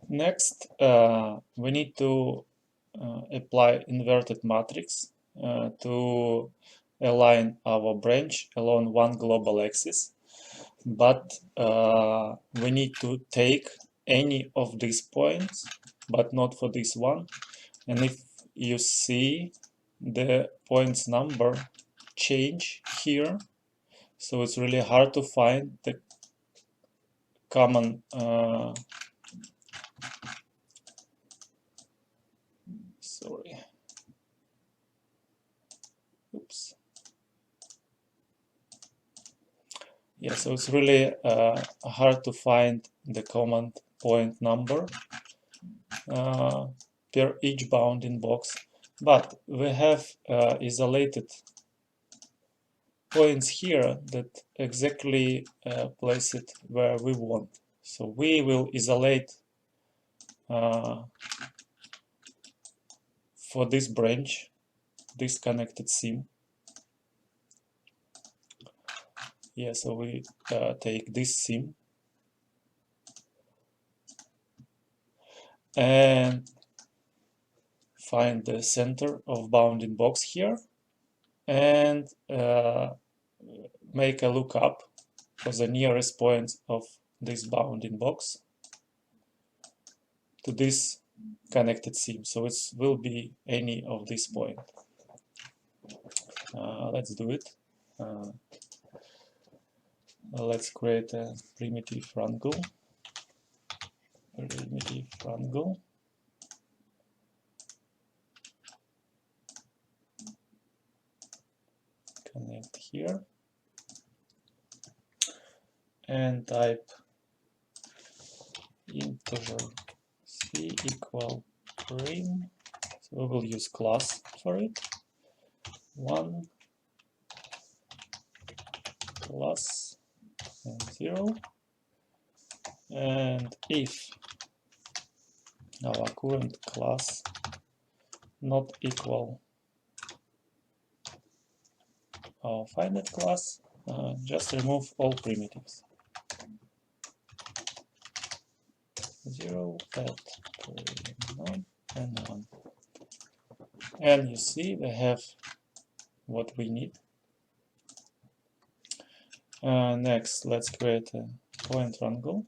Next, we need to apply inverted matrix to align our branch along one global axis, but we need to take any of these points, but not for this one. And if you see the points number change here, so it's really hard to find the common sorry, oops. Yeah, so it's really hard to find the common point number per each bounding box, but we have isolated points here that exactly place it where we want. So we will isolate for this branch, this connected seam. Yeah, so we take this seam and find the center of bounding box here and make a lookup for the nearest point of this bounding box to this connected seam. So it will be any of this point. Let's do it. Let's create a primitive wrangle. Connect here and type integer c equal prim. So we will use class for it. 1 class and 0, and if our current class not equal our finite class, just remove all primitives. 0 at none and 1. And you see we have what we need. Next, let's create a point wrangle.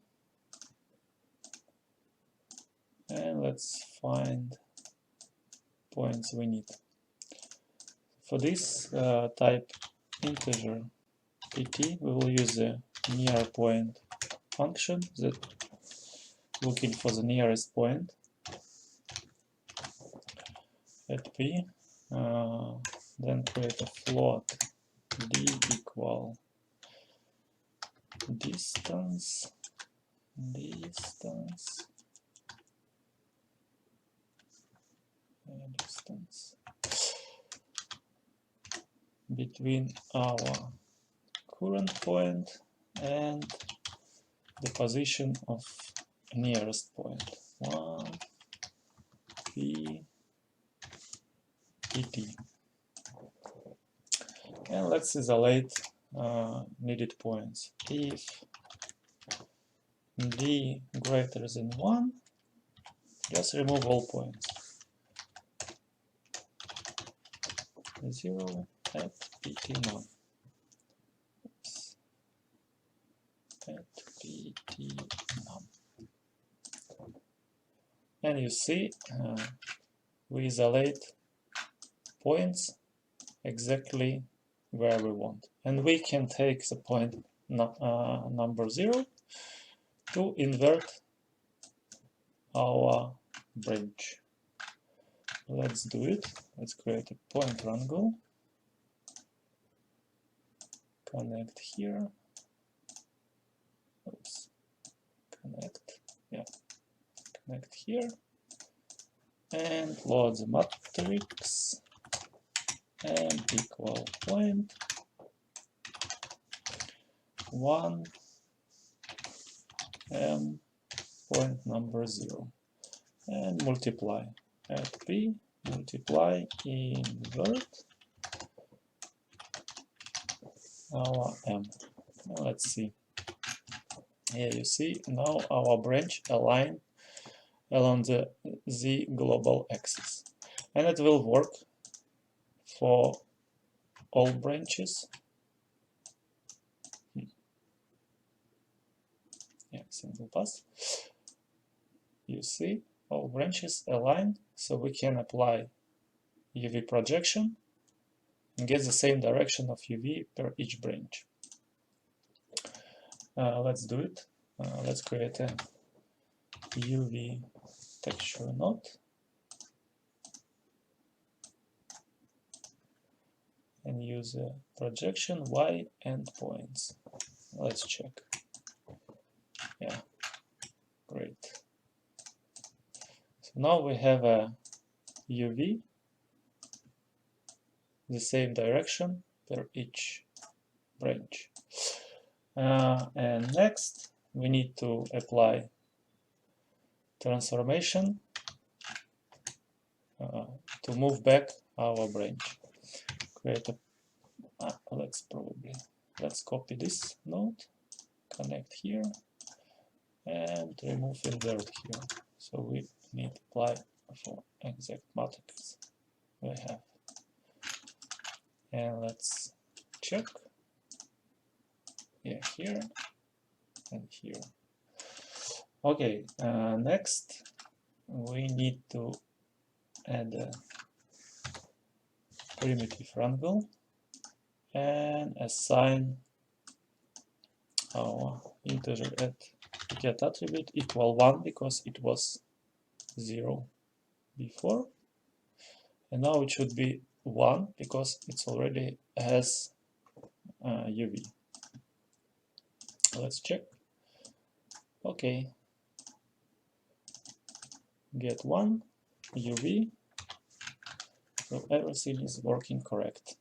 And let's find points we need. For this, type integer pt. We will use the near point function that looking for the nearest point at p. Then create a float d equal distance between our current point and the position of nearest point. 1 p et. And let's isolate needed points. If d greater than 1, just remove all points. 0 at pt1. At pt1. And you see we isolate points exactly where we want. And we can take the point number 0 to invert our branch. Let's do it. Let's create a point wrangle. Connect here. Oops. Connect. Yeah. Connect here. And load the matrix. And equal point 1 m point number 0. And multiply. At p, multiply, invert our m. Now let's see. Here you see now our branch aligned along the Z global axis. And it will work for all branches. Yeah, single pass. You see, all branches aligned, so we can apply UV projection and get the same direction of UV per each branch. Let's do it. Let's create a UV texture node. And use a projection Y endpoints. Let's check. Yeah, great. So now we have a UV, the same direction per each branch. And next, we need to apply transformation to move back our branch. Create a, let's copy this node, connect here, and remove invert here. So we need to apply for exact matrix we have. And let's check. Yeah, here and here. Okay, next we need to add a primitive wrangle and assign our integer at get attribute equal 1 because it was 0 before, and now it should be 1 because it already has UV. Let's check. Okay, get 1 UV, so everything is working correct.